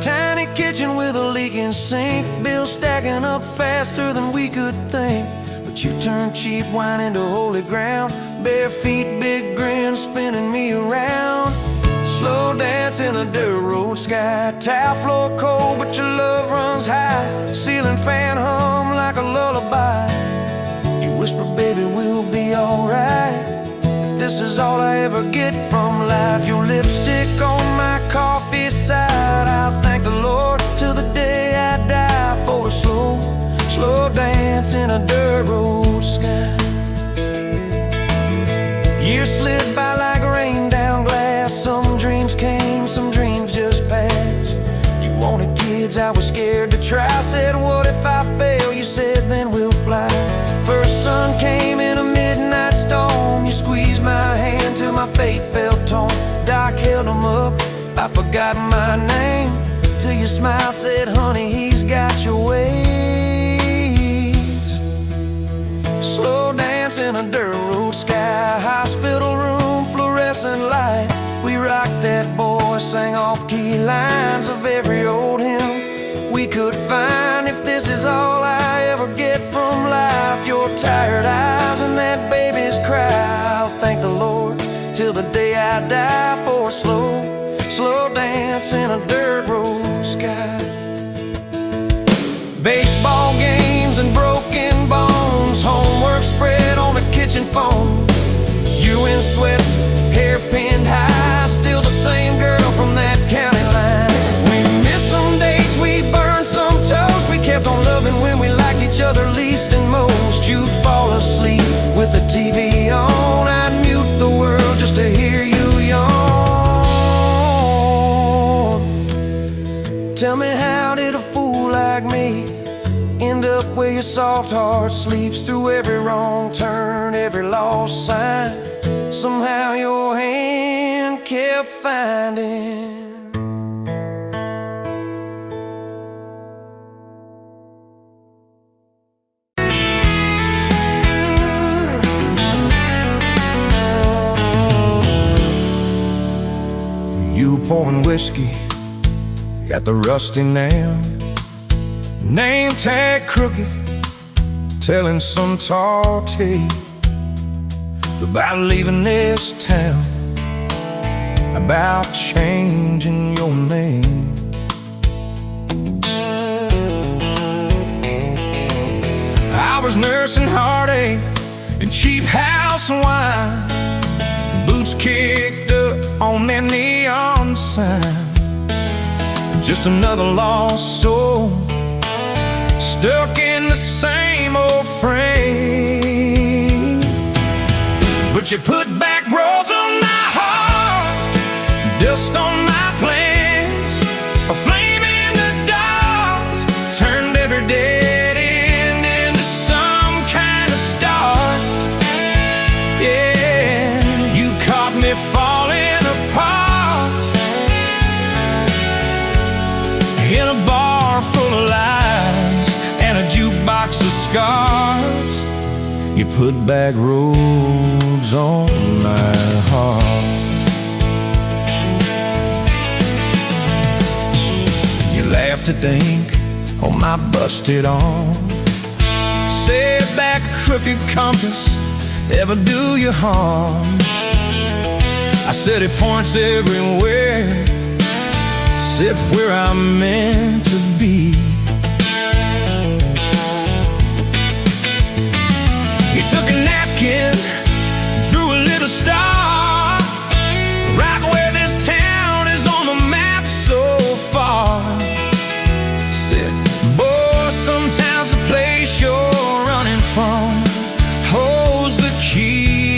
Tiny kitchen with a leaking sink, bills stacking up faster than we could think. But you turned cheap wine into holy ground, bare feet, big grin, spinning me around. Slow dance in a dirt road sky, tile floor cold, but your love runs high. Ceiling fan hum like a lullaby. You whisper, baby, we'll be alright. If this is all I ever get from life, your lipstick on my coffee side, I'll thank the Lord till the day I die for a slow, slow dance in a dirt road sky. Years slid by like rain down glass. Some dreams came, some dreams just passed. You wanted kids, I was scared to try. Said, what if I fail? You said, then we'll fly. First sun came in a midnight storm. You squeezed my hand till my faith felt torn. Doc held them up, I forgot my name, till you smiled, said, honey, he's got your ways. Slow dance in a dirt road sky, hospital room, fluorescent light. We rocked that boy, sang off-key lines of every old hymn we could find. If this is all I ever get from life, your tired eyes and that baby's cry, I'll thank the Lord till the day I die for a slow, slow dance in a dirt road sky. Baseball games and broken bones, homework spread on the kitchen phone. You in sweats, hair pinned high, still the same girl from that county line. We missed some dates, we burned some toast. We kept on loving when we liked each other least and most. You'd fall asleep with the TV on, I'd mute the world just to hear you yawn. Tell me, how did a fool like me end up where your soft heart sleeps through every wrong turn, every lost sign? Somehow your hand kept finding. pouring whiskey at the Rusty Nail. Name tag crooked, telling some tall tale about leaving this town, about changing your name. I was nursing heartache and cheap house wine, boots kicked up on that neon sign. Just another lost soul, stuck in the same old frame. But you put back roads on my heart, dust on my plans, a flame in the dark, turned every dead end into some kind of start. Yeah, you caught me falling apart in a bar full of lies and a jukebox of scars. You put back roads on my heart. You laughed to think on my busted arm, said back a crooked compass ever do you harm. I said it points everywhere, except where I'm meant to be. You took a napkin, drew a little star, right where this town is on the map so far. Said, boy, sometimes the place you're running from holds the key.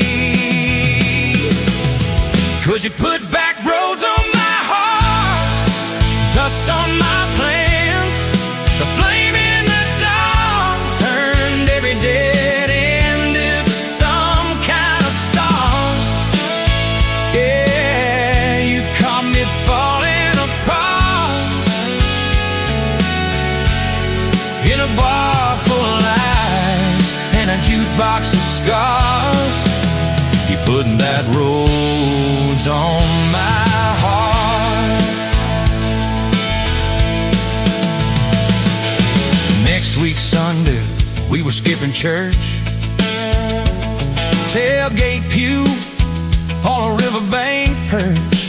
'Cause you put back roads on my heart, dust on my plans, the flame in the dark turned every dead end into some kind of star. Yeah, you caught me falling apart in a bar full of lies and a jukebox of scars. You put that roads on my heart. Next week Sunday, we were skipping church, tailgate pew on a riverbank perch,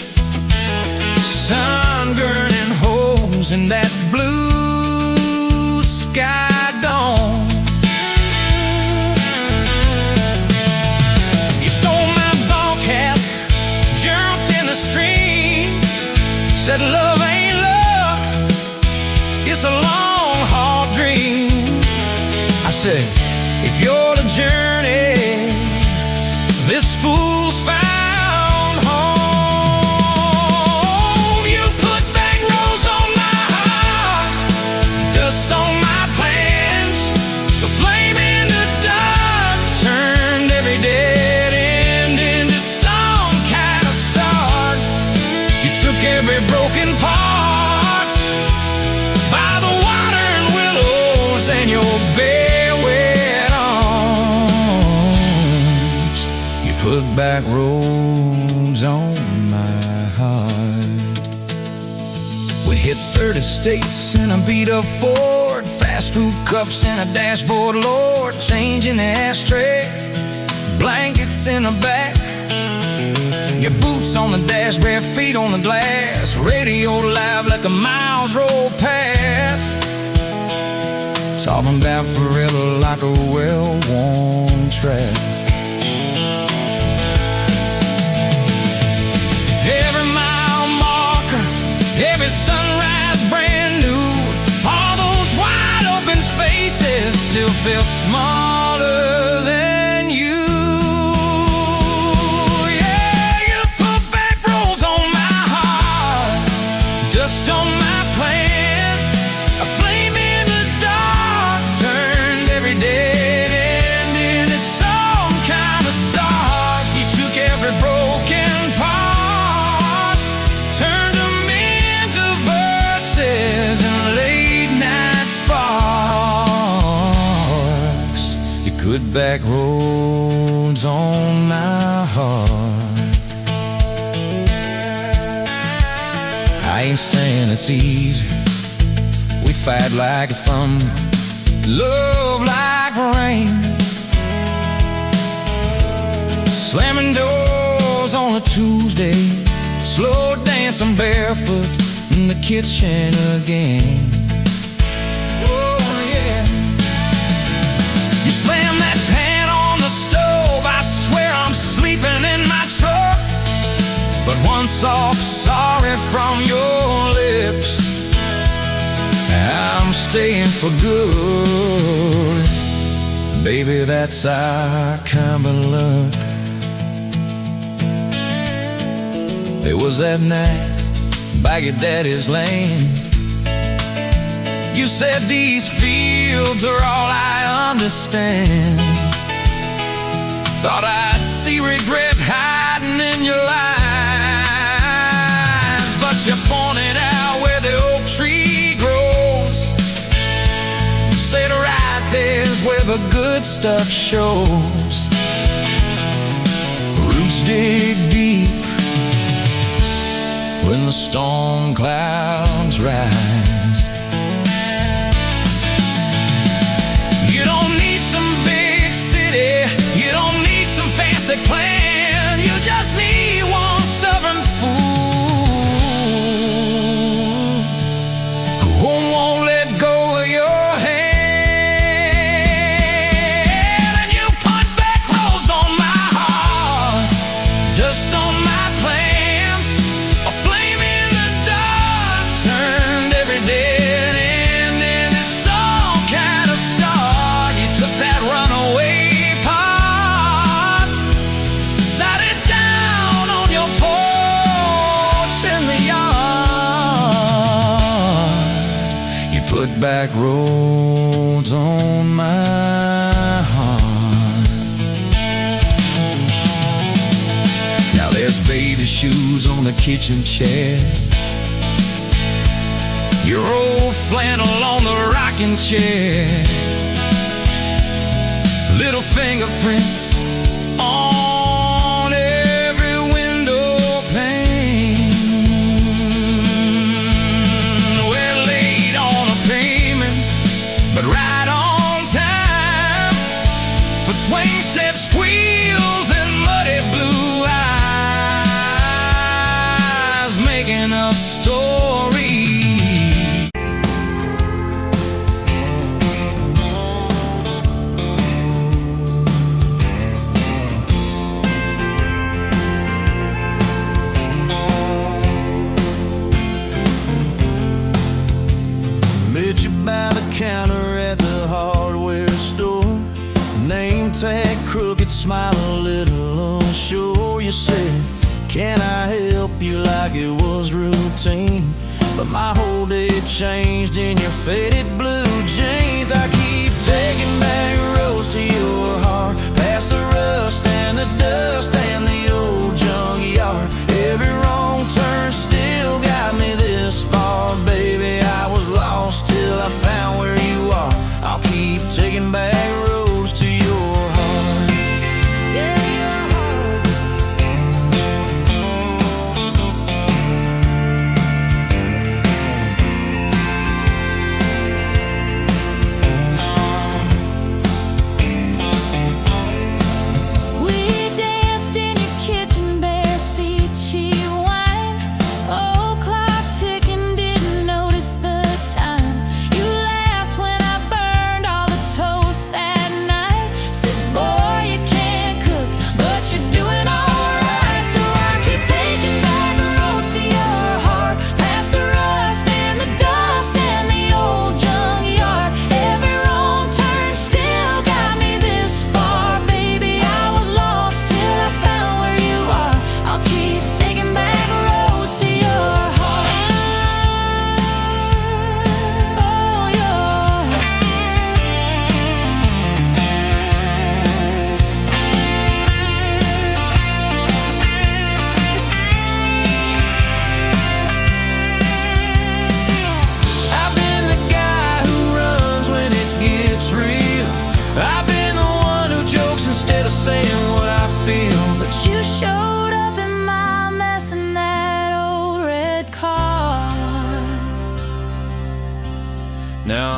sun burning holes in that blue sky dome. You stole my ball cap, jumped in the stream, said love ain't love, it's a long haul dream. I said, if you're the journey, this fool's found home. You put back roads on my heart, dust on my plans, the flame in the dark turned every dead end into some kind of start. You took every broken part by the water and willows and your bare wet arms. You put back roads on my heart. We hit 30 states in a beat-up Ford, fast food cups in a dashboard, Lord, change in the ashtray, blankets in the back, your boots on the dash, bare feet on the glass, radio live like a miles roll past, talking about forever like a well-worn track. Every mile marker, every sunrise brand new, all those wide open spaces still felt smaller than you. Yeah, you put back roads on my heart, dust on my plans, a flame in the dark turned every dead end into some kind of start. You took every broken part, turned them into verses and late night sparks. You put back roads on my heart. I ain't saying it's easy. We fight like a thunder, love like rain, slamming doors on a Tuesday, slow dancing barefoot in the kitchen again. Oh yeah. You slam that pan on the stove, I swear I'm sleeping in my truck. But one soft sorry from your lips, I'm staying for good. Baby, that's our kind of luck. It was that night by your daddy's land. You said these fields are all I understand. Thought I'd see regret hiding in your eyes, but you pointed out where the oak tree grows. Said right there's where the good stuff shows. Roots dig deep when the storm clouds rise. You don't need some big city, you don't need some fancy plan. You just need one stubborn fool who won't let go of your hand. And you put back roads on my heart, dust on my plans, a flame in the dark turned every dead end into some kind of star. You took that runaway part, sat it down on your porch in the yard. You put back roads on my heart. Now there's baby shoes on the kitchen chair, your old flannel on the rocking chair, little fingerprints on every window pane. We're late on a payment, but right on time for swing set squeals and muddy blue eyes, making up stories. Met you by the counter at the hardware store, name tag crooked, smile a little unsure. You said, can I help you, like it was routine, but my whole day changed in your faded blue jeans. I keep taking back roads to your heart, past the rust and the dust and the old junkyard. Every wrong turn still got me this far, baby. I was lost till I found where you are. I'll keep taking back roads to your heart. Yeah, your heart. We danced in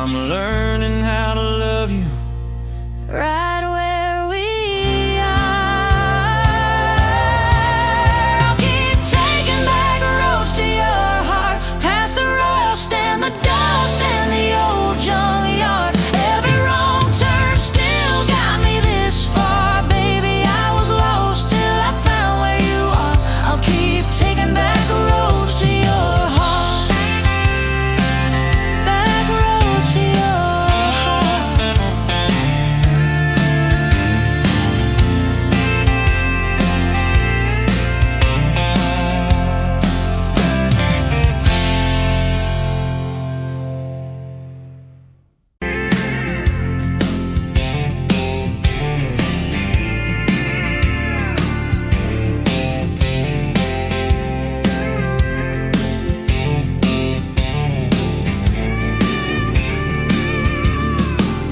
I'm learning how to love you right where we are. I'll keep taking back roads to your heart, past the rust and the dust and the old junkyard. Every wrong turn still got me this far. Baby, I was lost till I found where you are. I'll keep taking back roads to your heart, back roads to your heart.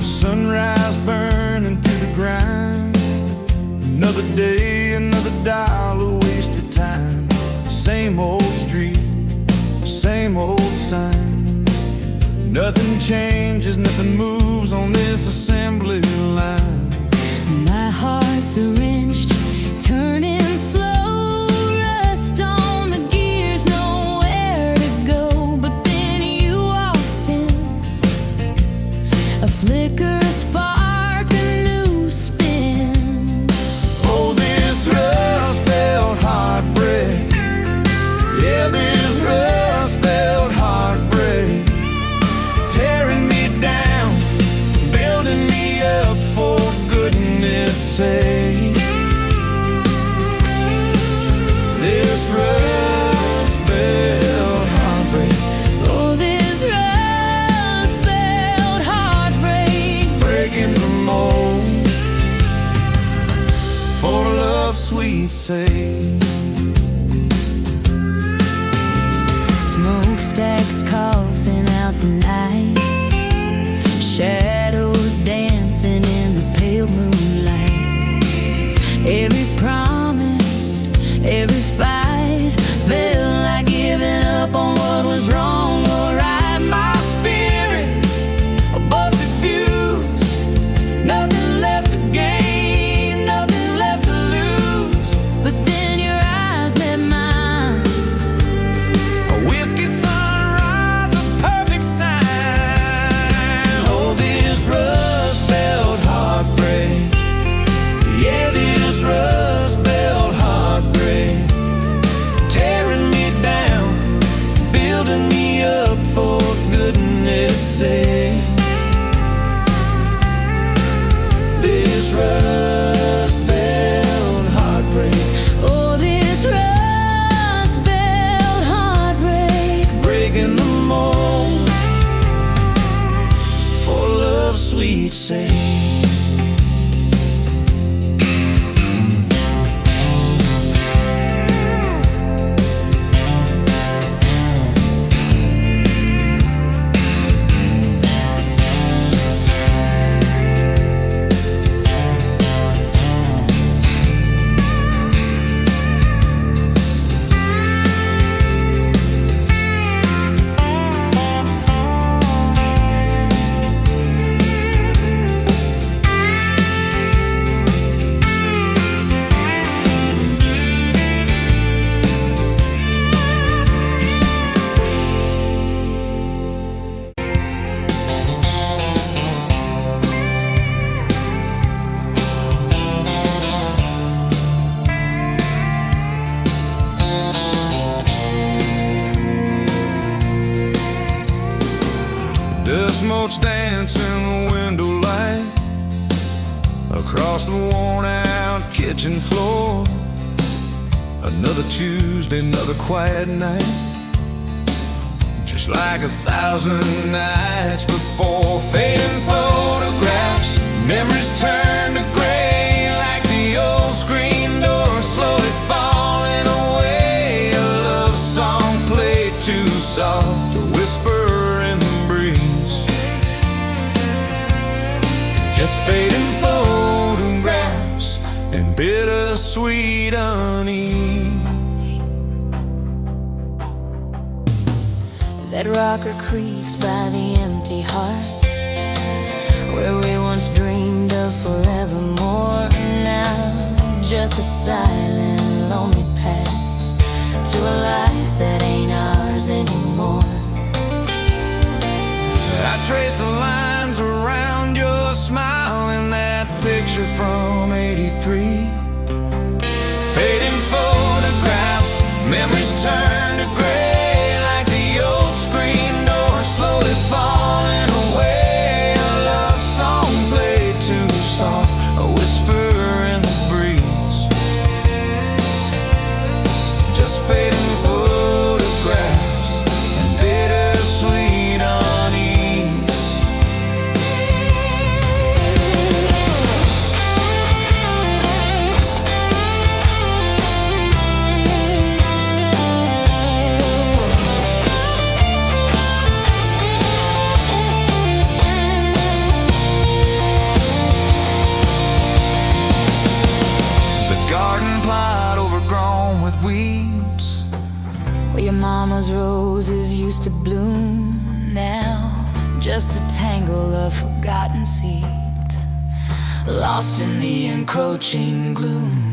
Sunrise burning through the grind. Another day, another dollar wasted time. Same old street, same old sign. Nothing changes, nothing moves on this assembly line. My heart's wrenched, turning slow, rust on the gears, nowhere to go. But then you walked in, a flicker, a spark, a new spin. Oh, this rust belt heartbreak. Yeah, this rust belt heartbreak. Tearing me down, building me up, for goodness sake. This rust belt heartbreak. Oh, this rust belt heartbreak. Breaking the mold, for love's sweet sake. Smokestacks coughing out the night, shadows dancing in the pale moonlight. Every promise, every fight felt like giving up on what was wrong or right. My spirit, a busted fuse. Nothing left to gain, nothing left to lose. But then your eyes met mine. A whiskey sunrise, a perfect sign. Oh, this rust belt heartbreak. Yeah, this rust belt heartbreak. Tearing me down, building me up, for goodness sake. This rust belt heartbreak. Oh, this rust belt heartbreak. Breaking the mold, for love's sweet sake. Dust motes dance in the window light across the worn out kitchen floor. Another Tuesday, another quiet night, just like 1,000 nights before. Fading photographs, memories turn to gray, like the old screen door slowly falling away. A love song played too soft, a whisper in the breeze, just fading photographs and bittersweet unease. That rocker creaks by the empty heart, where we once dreamed of forevermore. Now just a silent, lonely path to a life that ain't ours anymore. I trace the lines around your smile in that picture from '83. Fading photographs, memories turn to gray, like the old screen door slowly falling away. A love song played too soft, a whisper in the breeze. Just fading photographs and bittersweet unease. The garden plot overgrown with weeds, Where your mama's roses used to bloom, now just a tangle of forgotten seeds, lost in the encroaching gloom.